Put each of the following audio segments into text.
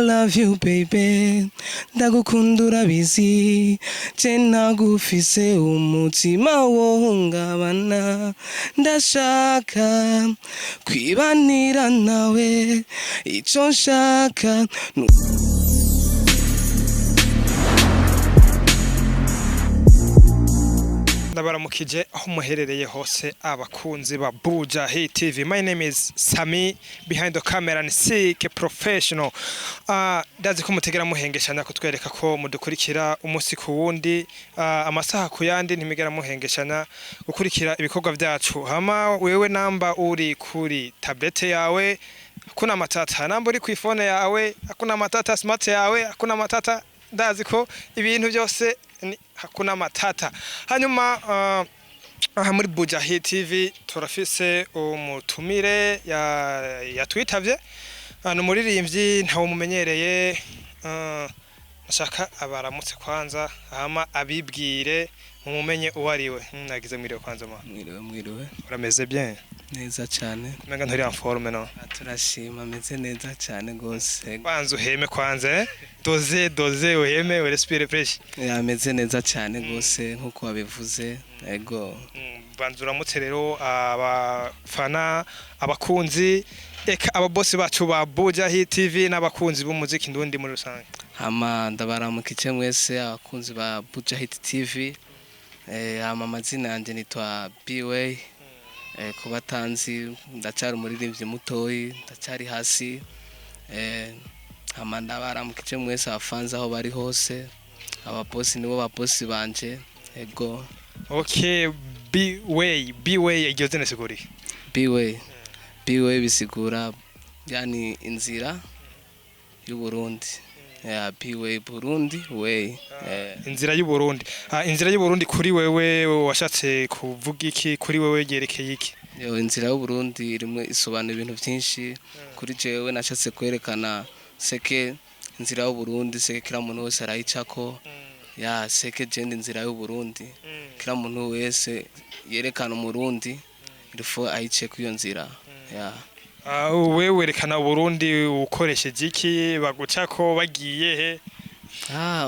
love you baby ndagukunda urabizi je ntagufise umutima wohungabana ndashaka kwibanira nawe ico nshaka ndabaramukije aho muherereye hose abakunzi ba Bujahit TV. My name is Sami, behind the camera and sick professional. Ndazi ko mutegera muhengeshanya kutwereka ko mudukurikira umunsi ku wundi, amasaha ku yandi ntimigera muhengeshanya gukurikira ibikorwa byacu. Hama wewe namba uri kuri tablet yawe hakuna matata, namba uri ku phone yawe hakuna matata, smart yawe hakuna matata, ndazi ko ibintu byose hakuna matata. Hanyuma aha muri Bujahit TV turafise umutumire yatwitavye, n'umuririmbyi ntawo mumenyereye, nashaka abaramutse kwanza hama abibwire mumumenye uwariwe. Nagize mwiriwe kwanza ma. Mwiriwe urameze bien? neza cyane. Kumenga nturi en forme no? Turashima meze neza cyane gose. Kwanza uheme kwanza, doze uheme we respire fresh. Meze neza cyane gose nkuko wabivuze. Ego banzura mutse rero abafana abakunzi eka ababosi bacu ba Bujahit TV n'abakunzi b'umuziki ndundi muri rusange. Hama ndabaramukice mwese abakunzi ba Bujahit TV. Hama amazina yanje nitwa Bway. Kubatanzi ndacari umuririmbyi mutoyi, ndacari hasi. Hama ndabaramukice mwese abafanza aho bari hose. Ababosi nibo babosi banje. Ego. Okay, Bway iryo zene siguri. Bway bisigura yani inzira y'u Burundi. Bway Burundi way. Inzira y'u Burundi. Inzira y'u Burundi kuri wewe washatse kuvuga iki, kuri wewe yerekeye iki? Inzira y'u Burundi irimo isobanura ibintu byinshi. Kuri jewe nashatse kwerekana seke inzira y'u Burundi, seke kila muntu wese arayicako. Seke jende inzira y'u Burundi. Kila muntu wese yerekana umurundi ilifo ayice ku iyo nzira. Wewe werekana Burundi ukoresheje iki, bagucako bagiye he?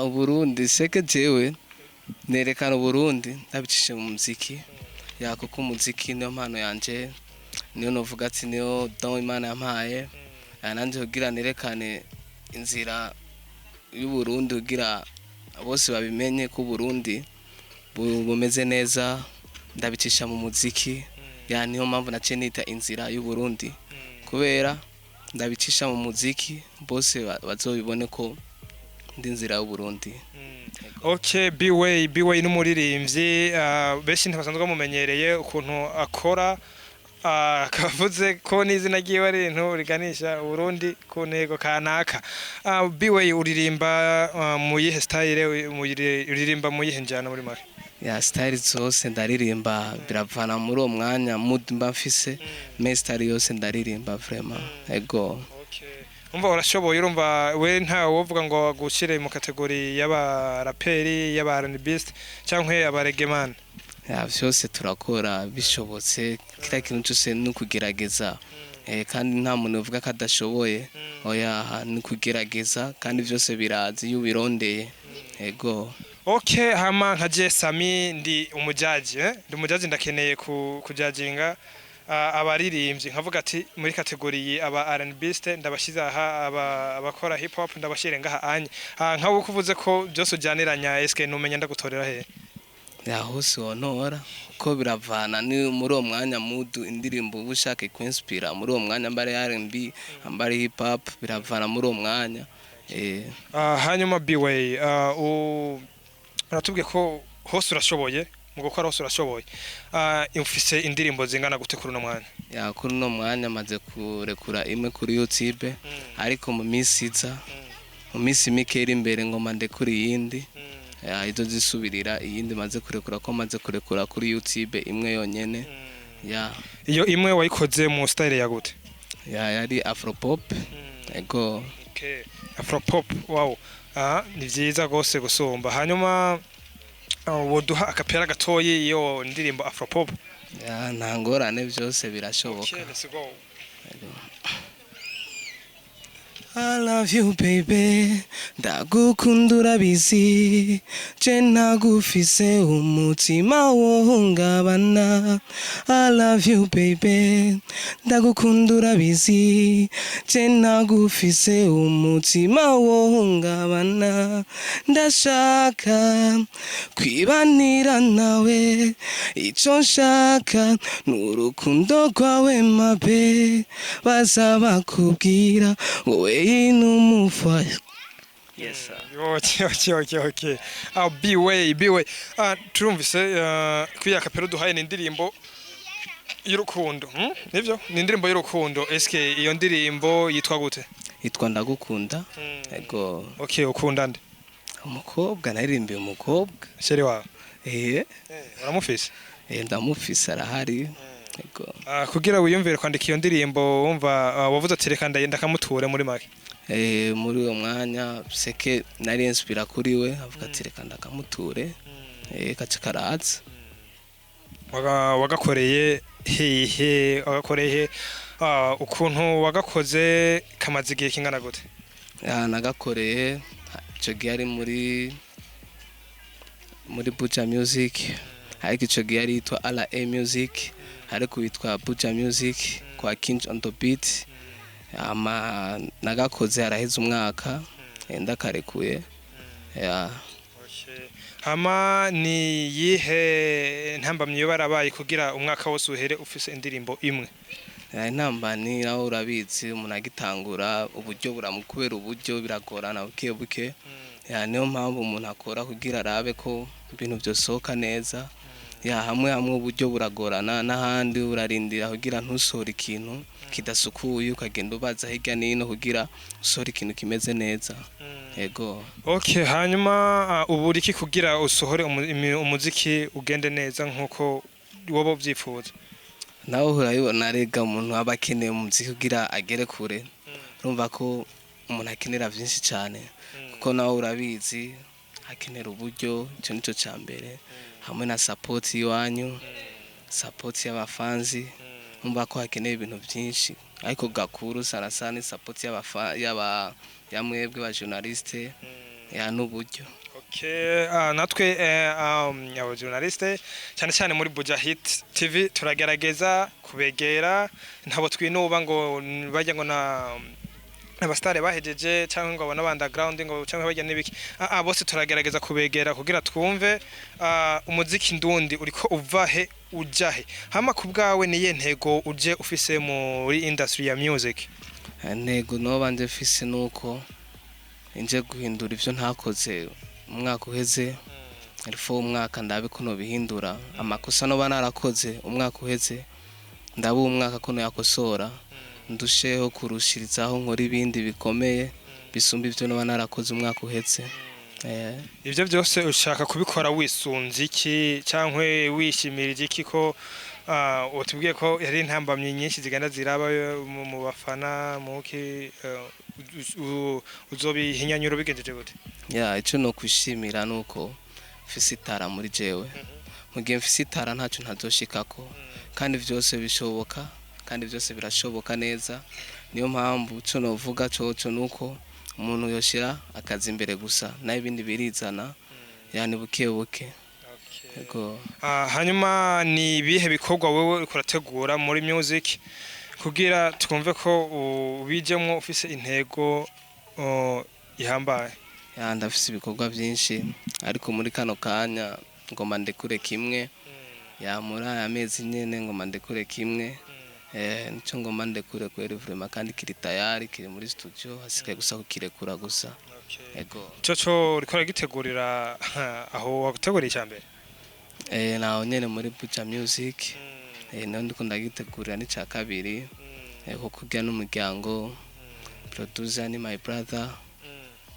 Uburundi seke jewe nerekana Burundi ndabicishe mu muziki. Kuko umuziki niyo mpano yanje, niyo novuga ati niyo don Imana yampaye. Nanje kugira nerekane inzira y'u Burundi kugira bose babimenye ko Burundi bumeze neza, ndabicisha mu muziki. Niyo mpamvu naciye nita inzira y'u Burundi, kubera ndabicisha mu muziki bose bazobibone ko ndi inzira y'u Burundi. Okay, Bway n'umuririmbyi, beshi ntabasanzwe mumenyereye ukuntu akora, akavuze ko n'izina ryiwe ari ibintu riganisha Burundi ku ntego kanaka. Bway uririmba mu yihe style, uririmba mu yihe njyana muri make? Style zose ndaririmba, biravana muri uwo mwanya mood mba mfise, style yose ndaririmba vraiment. Ego. Umva urashoboye, urumva we nta wovuga ngo gushire mu kategori y'aba raperi, y'aba R&Bist cyangwa aba reggaeman? Byose turakora bishobotse, kila kintu cyose nukugerageza. Kandi nta muntu uvuga ko adashoboye. Oya ni kugerageza kandi byose birazi iyo birondeye. Ego. Okay, hama nkaje Sami ndi umujaji, ndi umujaji ndakeneye kujajinga abaririmbyi, nkavuga ati muri kategori aba R&Bist ndabashiza aha, abakora hip hop ndabashire ngaha anye. Nkawo kuvuze ko byose ujyaniranya, eske numenya ndagutorera he? Hose wonora ko biravana ni muri uwo mwanya mood indirimbo ubushake kwinspira, muri uwo mwanya mbare R&B ambare hip hop, biravana muri uwo mwanya. Hanyuma Bway, uratubwiye ko hose urashoboye, mu gukora hose urashoboye. Ufise indirimbo zingana gute kuri no mwanya? Kuri no mwanya maze kurekura imwe kuri YouTube, ariko mu minsi iza, mu minsi mike iri imbere ngoma ndekuri yindi. Izo zisubirira iyindi maze kurekura, ko maze kurekura kuri YouTube imwe yonyene. Iyo imwe wayikoze mu style ya gute? Yari Afropop. Ego. Okay, Afropop, wow. Ni vyiza gose gusumba. Hanyuma woduha akapera gatoyi iyo ndirimbo Afropop? Nta ngorane byose birashoboka. Okay, let's go. I love you baby ndagukunda urabizi je ntagufise umutima wohungabana I love you baby ndagukunda urabizi je ntagufise umutima wohungabana ndashaka kwibanira nawe ico nshaka n'urukundo rwawe mabe bazaba kubwira wowe inumufasha. Yes sir. Okay. Be way. Turumvise kwiya kapero duhaye n'indirimbo y'urukundo. Nivyo? N'indirimbo y'urukundo. Eske iyo ndirimbo yitwa gute? Yitwa ndagukunda. Ego. Okay, ukunda nde? Umukobwa naririmbiye umukobwa. Sheri wawe. Uramufise? Ndamufise arahari. Ego. Kugira wiyumvire kwandika iyo ndirimbo wumva wavuze ati reka ndakamuture muri make. Muri uwo mwanya seke nari inspira kuri we avuga ati reka ndakamuture. Kaca karaza. Wagakoreye hehe wagakoreye ukuntu wagakoze kamaze igihe kingana gute? Nagakoreye ico gihe ari muri Buja Music ariko ico gihe ari yitwa LA Music ariko witwa Buja Music kwa King on the beat nagakoze araheze umwaka ndakarekuye. Hama ni yihe ntambamye barabaye kugira umwaka wose uhere ufise indirimbo imwe? Intambani aho urabizi umuntu agitangura uburyo buramukubera uburyo biragorana buke niyo mpamvu umuntu akora kugira arabe ko ibintu byosohoka neza. Hamwe uburyo buragorana n'ahandi urarindira kugira ntusohore ikintu kidasukuye ukagenda ubaza hirya n'ino kugira usohore ikintu kimeze neza. Ego. Okay, hanyuma uburiki kugira usohore umuziki ugende neza nkuko wobo byifuza? Naho urayibona rega umuntu aba akeneye umuziki kugira agere kure. Urumva ko umuntu akenera byinshi cyane kuko naho urabizi akenera uburyo icyo nico cyambere hamwe na support yiwanyu, support y'abafanzi. Umva ko hakeneye ibintu byinshi ariko gakuru sana support yamwebwe ba journaliste n'uburyo. Okay, natwe aba journaliste cyane muri Bujahit TV turagerageza kubegera ntabo twinuba ngo bajya ngo abastare bahejeje cyangwa ngo abana underground ngo cyangwa bajya nibiki bose turagerageza kubegera kugira twumve umuziki ndundi uriko uvahe ujahe. Hama kubgawe niye ntego uje ufise muri industry ya music? Ntego no banje ufise nuko inje guhindura ivyo ntakoze umwaka uheze ariko umwaka ndabe kuno bihindura amakosa no banarakoze umwaka uheze ndabu umwaka kuno yakosora ndusheho kurushirizaho nkora ibindi bikomeye bisumba ivyo no banarakoze umwaka uheze. Ivyo byose ushaka kubikora wisunze iki cyangwa wishimirije iki ko utubwiye ko yari intambamye nyinshi zigenda ziraba mu bafana muki uzobihinyanyuro bigenjeje gute? Ico no kwishimira nuko mfise itara muri jewe mu gihe mfise itara ntacyo ntazoshikako kandi vyose bishoboka kandi byose birashoboka neza. Niyo mpamvu cyo novuga cyo nuko umuntu yoshira akazi imbere gusa n'ibindi birizana yani buke. Ego. Hanyuma ni bihe bikorwa wewe ukurategura muri music kugira twumve ko ubijemwo ufise intego ihambaye? Ndafise ibikorwa byinshi ariko muri kano kanya ngoma ndekure kimwe muri aya mezi nyene ngoma ndekure kimwe. Nico ngoma ndekure kwera vraiment kandi kiri tayari kiri muri studio hasigaye gusa kukirekura gusa. Ego. Cyo urikora gitegurira aho waguteguriye cyambere? Naho nyene muri Buja Music. Naho ndiko ndagitegurira ni ca kabiri. Ko kujya n'umuryango producer ni my brother.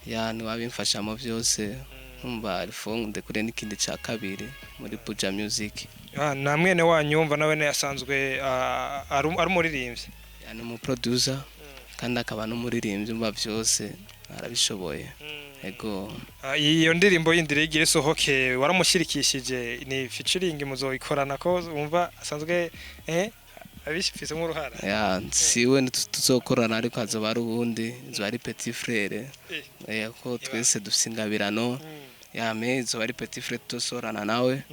Ni wabimfasha mu byose. Umva arifong ndekure n'ikindi ca kabiri muri Buja Music. Na mwene wanyu umva nawe yasanzwe ari umuririmbyi? Ni mu producer kandi akaba n'umuririmbyi umva byose arabishoboye. Ego. Iyo ndirimbo yindire igire sohoke waramushyirikishije ni featuring muzoyikorana ko umva asanzwe abishifise mu ruhara siwe tuzokorana ariko hazoba ari ubundi zo ari petit frère ko twese dufise ingabirano me izo ari petit frère tuzosorana nawe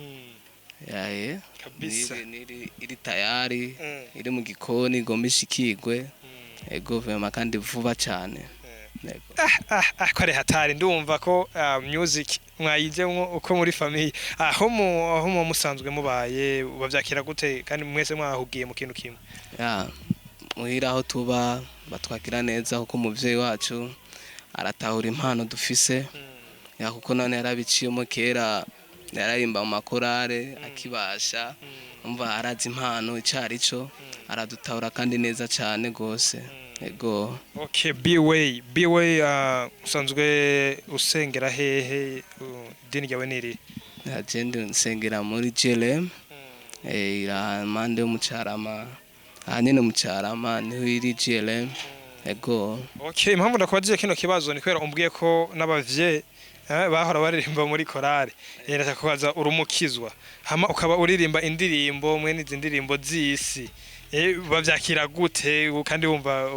kabisa iri tayari iri mu gikoni igomba ishikigwe ego vema kandi vuba cyane kare hatari ndumva ko music mwayijemwo uko muri famille aho mu musanzwe mubaye bavyakira gute kandi mwese mwahugiye mu kintu kimwe muhira aho tuba batwakira neza kuko umuvyeyi wacu aratahura impano dufise kuko none yarabiciyemo kera yararimba mu makorale akibasha umva arazi impano icarico aradutahura kandi neza cyane gose ego okay B-way usanzwe usengera hehe dini ryawe niri agende nsengera muri JLM ira mande umucarama nyene umucarama niho iri JLM ego okay impamvu ndakwajije kino kibazo ni kwera umbwiye ko n'abavye bahora baririmba muri korale yenda kubaza urumukizwa hama ukaba uririmba indirimbo mwene izi ndirimbo z'isi bavyakira gute kandi wumva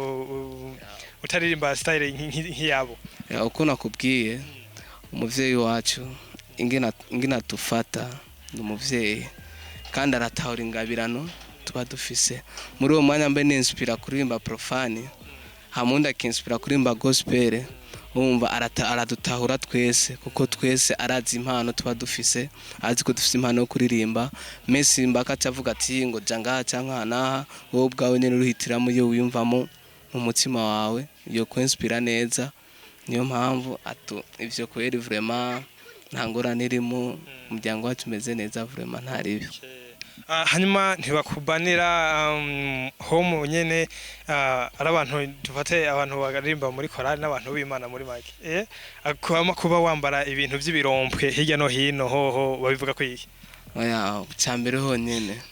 utaririmba style nk'iyabo uko nakubwiye umuvyeyi wacu ingena tufata n'umuvyeyi kandi aratahura ingabirano tuba dufise muri uwo mwanya mbe ninspira kuririmba profane hamunda akinspira kuririmba gospel umva aradutahura twese kuko twese arazi impano tuba dufise azi ko dufise impano yo kuririmba Messi mbaka cavuga ati ngo janga canka naha wowe bwawe nyene uruhitiramo yo wiyumvamo mu mutima wawe yo kwinspira neza niyo mpamvu ivyo kweri vraiment ntangora nirimo umuryango wacu meze neza vraiment ntaribi hanyuma ntibakubanira home nyene ari abantu dufate abantu bagarimba muri korali n'abantu b'Imana muri make kuba wambara ibintu by'ibirompwe hirya no hino hoho babivuga ko iki cyambere honyene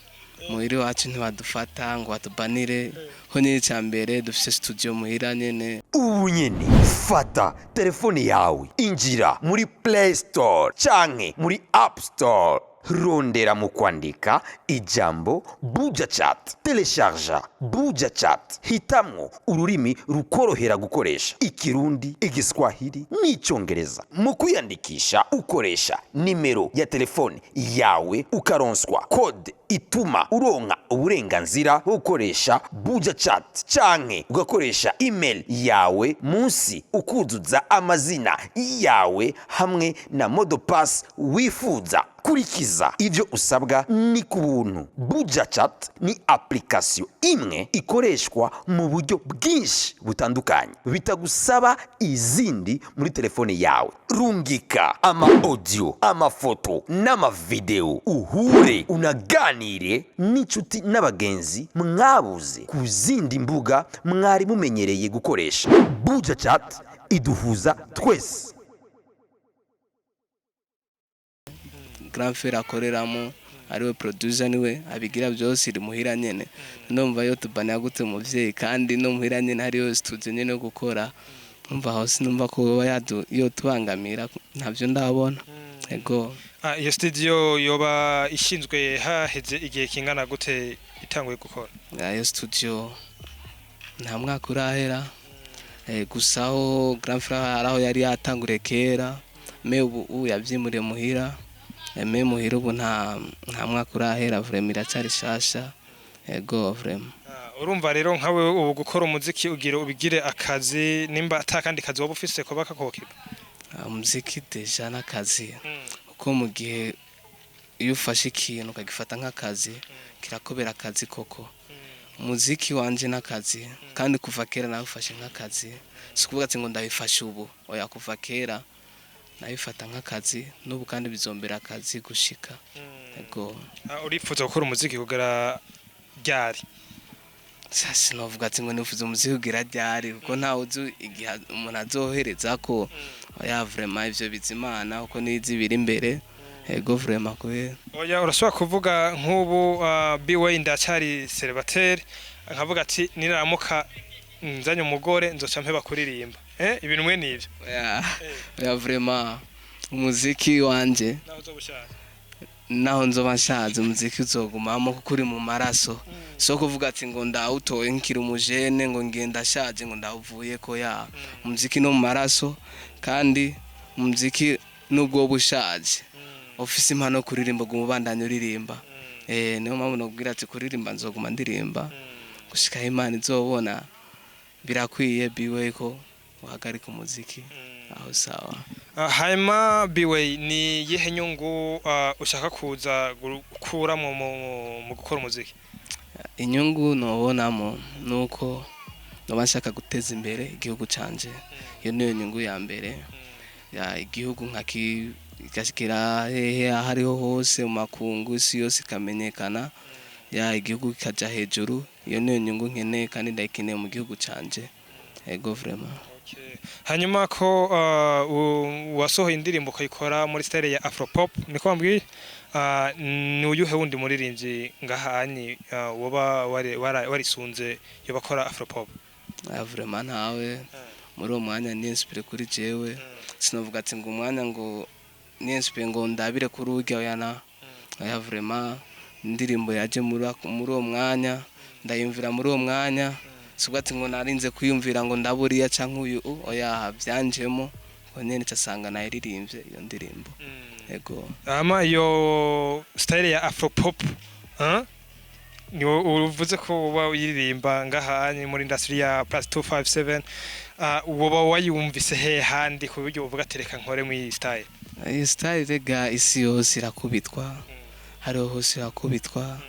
muhiri wacu ntibadufata ngo batubanire honyene cyambere dufise studio muhira nyene ubu nyene fata telefone yawe injira muri Play Store canke muri App Store rondera mu kwandika ijambo Bujahit telecharge Bujahit hitamwo ururimi rukorohera gukoresha ikirundi igiswahili n'icyongereza mu kwiyandikisha ukoresha nimero ya telefone yawe ukaronswa code ituma uronka uburenganzira bwo gukoresha Bujahit canke ugakoresha email yawe munsi ukuzuza amazina yawe hamwe na modopass wifuza kurikiza ivyo usabwa ni kubuntu. Bujahit ni application imwe ikoreshwa mu buryo bwinshi butandukanye bitagusaba izindi muri telefone yawe. Rungika ama audio, ama foto n'ama video uhure unaganire n'inshuti n'abagenzi mwabuze ku zindi mbuga mwari mumenyereye gukoresha. Bujahit iduhuza twese. Grand frère akoreramo ariwe producer niwe abigira byose iri muhira nyene ndumva yo tubana gute muvyeyi kandi no muhira nyene hariyo studio nyene gukora umva hose numva ko yo tubangamira ntavyo ndabona ego iyo studio yoba ishinzwe haheze igihe kingana gute itanguye gukora iyo studio nta mwaka urahera gusaho Grand frère araho yari yatangure kera me ubu yavyimuriye muhira muhira ubu nta mwaka urahera vraiment iracari shasha ego vraiment urumva rero nkawe ubu gukora umuziki ubigire akazi nimba atakandi kazi waba ufise ko bakakokiba umuziki deja n'akazi uko mu gihe iyo ufashe ikintu ukagifata nk'akazi kirakobera akazi koko umuziki wanje n'akazi kandi kuva kera nabifashe nk'akazi sikuvuga ati ngo ndabifashe ubu oya kuva kera nabifata nk'akazi n'ubu kandi bizombera akazi gushika ego urifuza gukora umuziki kugera ryari sasa novuga ati ngo nifuza umuziki kugera ryari kuko ntawe uzi igihe umuntu azohereza ko oya vraiment ivyo bizimana uko nizi biri imbere ego vraiment ko oya urashobora kuvuga nk'ubu B-way ndacari célibataire nkavuga ati niramuka nzanye umugore nzoca mpeba kuririmba ibintu mwe nivyo ya vraiment umuziki wanje naho nzoba nshaje umuziki uzogumamo kuko uri mu maraso so kuvuga ati ngo ndawutoye nkiri umujene ngo ngenda shaje ngo ndawuvuye ko ya umuziki no mu maraso kandi umuziki nubwo bushaje ufise impano kuririmba gumubandanye uririmba niyo mpamvu nokubwira ati kuririmba nzoguma ndirimba gushika Imana izobona birakwiye biwe ko uhagarika umuziki aho sawa. Hanyuma biwe ni yihe nyungu ushaka kuza gukura mu gukora umuziki? Inyungu nobonamo nuko noba nshaka guteza imbere igihugu canje, iyo niyo nyungu ya mbere ya igihugu nkakigashikira hehe ahariho hose mu makungu isi yose ikamenyekana ya igihugu kikaja hejuru, iyo niyo nyungu nkeneye kandi ndayikeneye mu gihugu canje ego vraiment. Hanyuma ko wasohoye indirimbo ukayikora muri style ya Afropop niko wambwiye, ni uyuhe wundi muririmbyi ngahani woba warisunze yo bakora Afropop? Vraiment ntawe muri uwo mwanya ni inspire kuri jewe, sinovuga ati ngo umwanya ngo ni inspire ngo ndabire kuri urya yana vraiment indirimbo yaje muri uwo mwanya ndayumvira muri uwo mwanya, subati ngo narinze kwiyumvira ngo ndaburiya canke uyu oya byanjemo ngo nyene casanga nayiririmbye iyo ndirimbo ego. Ama iyo style ya Afropop ni uvuze ko uba uyiririmba ngahanye muri industry ya +257, woba wayumvise he handi ku buryo uvuga tereka nkore mu iyi style? Iyi style rega isi yose irakubitwa, hariho hose irakubitwa,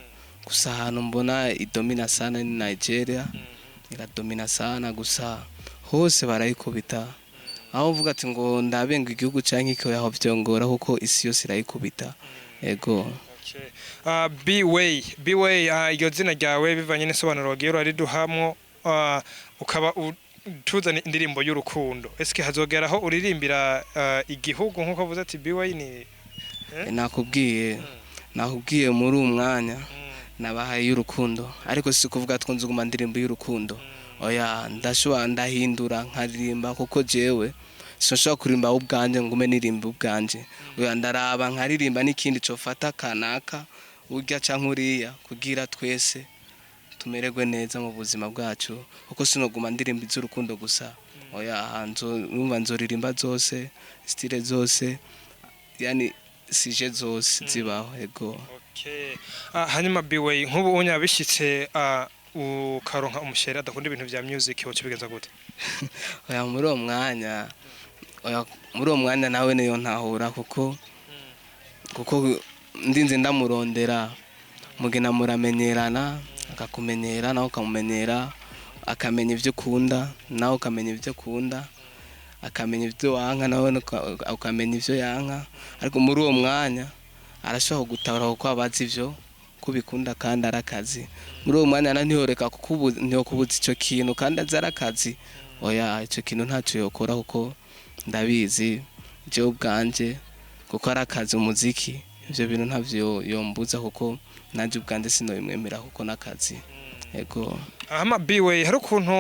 gusa ahantu mbona idomina sana ni Nigeria, iradomina sana gusa hose barayikubita, aho uvuga ati ngo ndabenga igihugu canke iko yaho vyongora kuko isi yose irayikubita ego. B-Way iyo zina ryawe bivanye n'isobanuro wagiye urariduhamwo, ukaba tuzana indirimbo y'urukundo, eske hazogeraho uririmbira igihugu nkuko uvuze ati B-Way ni nakubwiye muri umwanya nabahaye y'urukundo, ariko si kuvuga tko nzuguma ndirimbo y'urukundo oya ndashobora ndahindura nkaririmba kuko jewe sinshobora kurimba ubwanje ngume nirimba ubwanje, oya ndaraba nkaririmba n'ikindi cofata kanaka urya canke uriya kugira twese tumererwe neza mu buzima bwacu, kuko sinoguma ndirimba iz'urukundo gusa oya numva nzoririmba zose style zose yani sije zose zibaho ego. Hanyuma B-Way nk'ubu unyabishitse ukaronka umusheri adakunda ibintu vya music wocu bigenza gute? Oya muri uwo mwanya nawe niyo ntahura kuko ndinze ndamurondera mugena muramenyerana akakumenyera nawe ukamumenyera, akamenya ivyo ukunda nawe ukamenya ivyo ukunda, akamenya ivyo wanka nawe ukamenya ivyo yanka, ariko muri uwo mwanya arashobora gutabara kuko abazi ivyo kubikunda kandi arakazi, muri uwo mwanya ntiyoreka kukubuza ico kintu kandi azarakazi oya ico kintu ntaco yokora kuko ndabizi je ubwanje kuko arakazi umuziki, ivyo bintu ntavyo yombuza kuko nanje ubwanje sinoyimwemera kuko nakazi ego. Ama B-Way hari ukuntu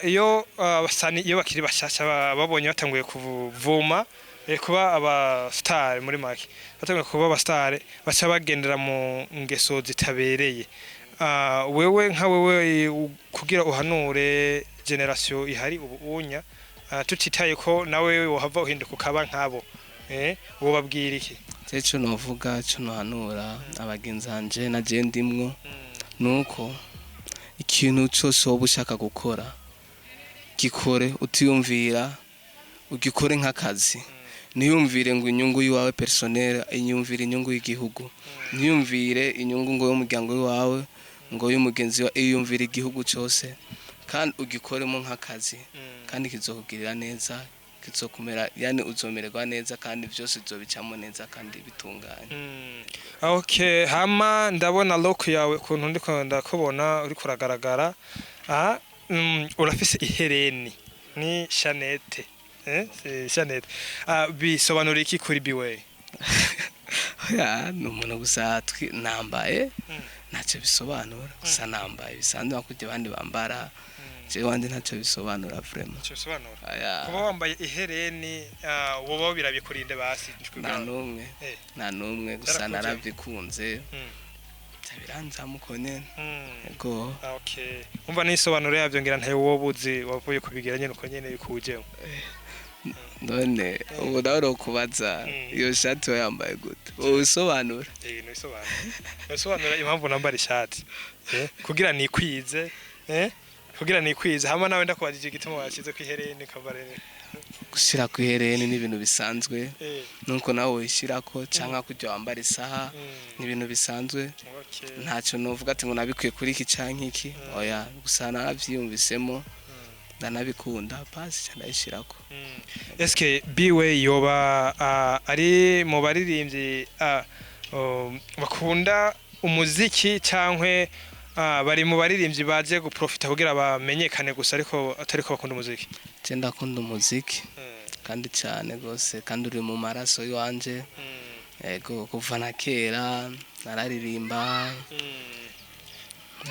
iyo abasani iyo bakiri bashasha babonye batanguye kuvuma kuba aba star muri make batanguye kuba aba star baca bagendera mu ngeso zitabereye, wewe nka wewe kugira uhanure generation ihari ubunya tutitaye ko nawe wohava uhinduka ukaba nkabo wobabwira iki? Cyo novuga cyo nohanura abagenzi hanje na je ndimwo nuko ikintu cyose woba ushaka gukora gikore utiyumvira, ugikore nk'akazi, niyumvire ngo inyungu yiwawe personnel, inyumvire inyungu y'igihugu, niyumvire inyungu ngo y'umuryango wawe ngo y'umugenzi wa iyumvire igihugu cyose, kandi ugikoremo nk'akazi kandi kizokugirira neza, kizokumera yani uzomererwa neza kandi byose bizobicamo neza kandi bitunganye. Okay, hama ndabona look yawe kuntu ndiko ndakubona uri kuragaragara, urafise ihereni ni Chanete Chanete, bisobanura iki kuri B-Way? Ya numuntu gusa nambaye ntacyo bisobanura, gusa nambaye bisanzwe bakujya abandi bambara je wanje ntacyo bisobanura vraiment icyo bisobanura aya kuba wambaye ihereni wowe birabikurinde basi nta numwe gusa narabikunze biranzamuko nyene ego okay umva nisobanuro yavyo ngira ntayo wobuzi wavuye kubigira nyene uko nyene bikujemo none ubu nawe kubaza iyo shati wayambaye gute usobanura nisobanura impamvu nambara ishati kugira nikwize kugira nikwize hama nawe ndakubajije igituma washyize ku ihereni kabarene gushyira ku ihereni ni ibintu bisanzwe nuko nawe wishyirako cyangwa kujya wambara isaha ni ibintu bisanzwe ntacyo nuvuga ati ngo nabikwiye kuri iki cyangwa iki oya gusa narabyiyumvisemo ndanabikunda pasi ndayishyirako eske biwe yoba ari mu baririmbyi bakunda umuziki cyangwa bari mu baririmbyi baje guprofita kugira bamenyekane gusa ariko atariko bakunda umuziki je ndakunda umuziki kandi cyane gose kandi uri mu maraso yanje ego kuva na kera nararirimba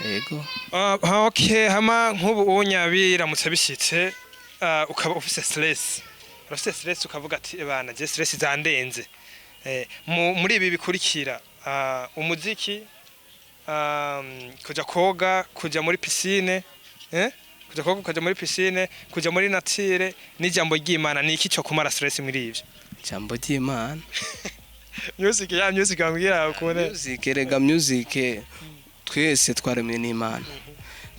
ego okay hama nk'ubu unyabiramutse bishitse ukaba ufise stress ukavuga ati bana je stress zandenze muri ibi bikurikira umuziki kuja koga kuja muri piscine kuja koga kuja muri piscine kuja muri nature n'ijambo ry'Imana niki cyo kumara stress muri ivyo jambo ry'Imana music ambwira ukone music twese twaremye n'Imana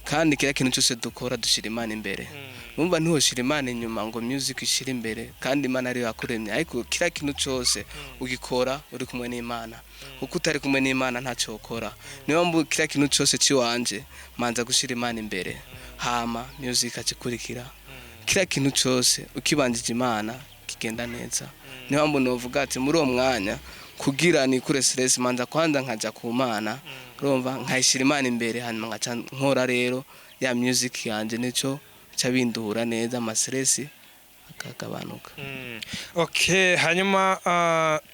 kandi kira kintu cyose dukora dushira Imana imbere umva ntihoshira Imana inyuma ngo music ishira imbere kandi Imana ari yakuremye ariko kira kintu cyose ugikora uri kumwe n'Imana uko utari kumwe n'Imana ntacyo ukora niyo mbu kira kintu cyose ciwanje manza gushira Imana imbere hama music acikurikira kira kintu cyose ukibanjije Imana kigenda neza niyo mbu novuga ati muri uwo mwanya kugira ni kure stress manza kwanza nkaja ku Mana urumva nkayishira Imana imbere hanyuma ngaca nkora rero ya music yanje nico cabindura neza ama stress akagabanuka okay hanyuma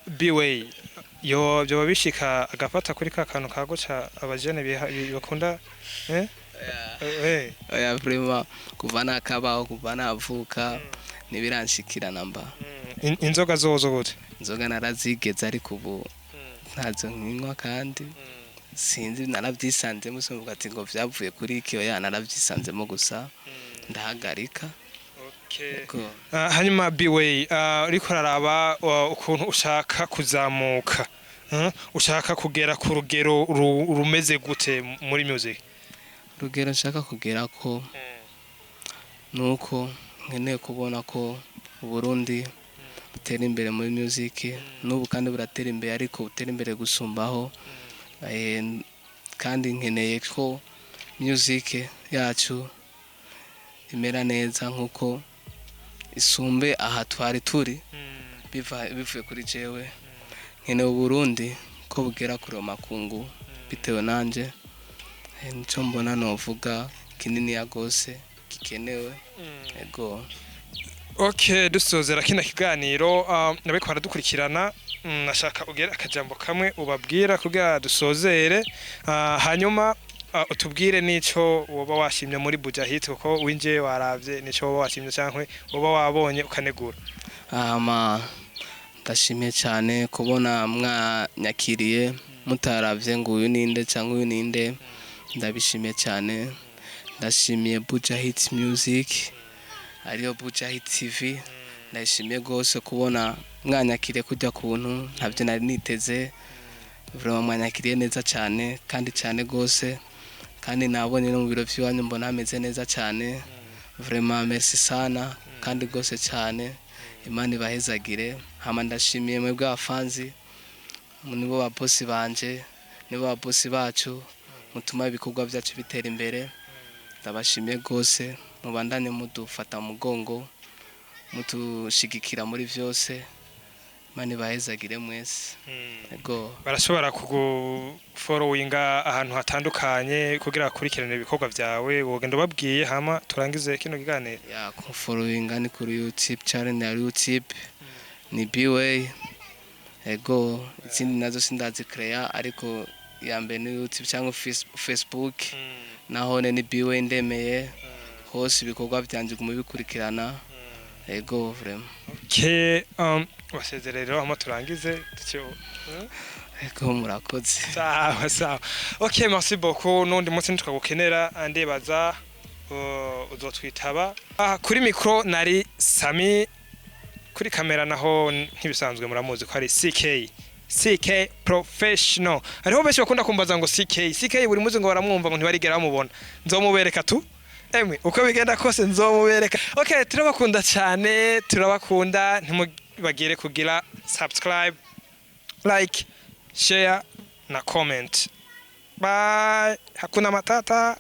biwe yo byo bishika agafata kuri ka kantu kagoca abajene bakunda oya vraiment kuva nakabaho kuva navuka nibiranshikira namba inzoga zozo gute inzoga narazigeze ariko ubu ntazo nkinywa kandi sinzi narabyisanzemo somvuga ati ngo vyavuye kuri iki oya narabyisanzemo gusa ndahagarika hanyuma biwe uriko raraba ukuntu ushaka kuzamuka ushaka kugera ku rugero rumeze gute muri music rugero nshaka kugera ko nuko nkeneye kubona ko Burundi butera imbere muri music n'ubu kandi buratera imbere ariko butera imbere gusumbaho kandi nkeneye ko music yacu imera neza nkuko isumbe aha twari turi bivuye kuri jewe nkeneye Burundi ko bugera kuri makungu bitewe nanje nico mbona novuga kinini yagose gikenewe ego okay dusozera kina kiganiro nabiko baradukurikirana nashaka ugera akajambo kamwe ubabwira kugira dusozere hanyuma utubwire nico woba washimye muri Bujahit kuko winje waravye nico woba washimye cyangwa woba wabonye ukanegura ndashimye cyane kubona mwanyakiriye mutaravye ngo uyu ninde cyangwa uyu ninde ndabishimye cyane ndashimiye Bujahit music ariyo Bujahit TV ndashimye gose kubona mwanyakiriye kujya kuntu ntavyo nari niteze vraiment mwanyakiriye neza cyane kandi cyane gose kandi nabonye no mu biro by'wanyu mbona ameze neza cyane vraiment merci sana kandi gose cyane Imana ibahezagire hama ndashimiye mwe bw'afanzi nibo ba boss banje nibo ba boss bacu mutuma ibikorwa byacu bitera imbere ndabashimiye gose mubandanye mudufata mugongo mutushigikira muri vyose Imana ibahezagire mwese ego barashobora kugufollowinga ahantu hatandukanye kugira akurikirane ibikorwa byawe wogenda babwiye hama turangize kino kiganiro ya kufollowinga ni kuri YouTube channel ya YouTube ni Bway ego izindi nazo sindazi create ariko ya mbere ni YouTube cyangwa Facebook naho ni Bway ndemeye hose ibikorwa byanje guma bikurikirana ego vraiment ke wasezerero aho turangize tucyo ego murakoze sawa okay merci beaucoup nundi munsi nitwagukenera andebaza uzotwitaba kuri micro nari Sami kuri kamera naho ntibisanzwe muramuzi ko ari CK professional ariho benshi bakunda kumbaza ngo CK buri muzi ngo baramwumva ngo ntibarigera bamubona nzomubereka tu emwe uko bigenda kose nzomubereka okay turabakunda cyane turabakunda ntimubagire kugira subscribe like share na comment bye hakuna matata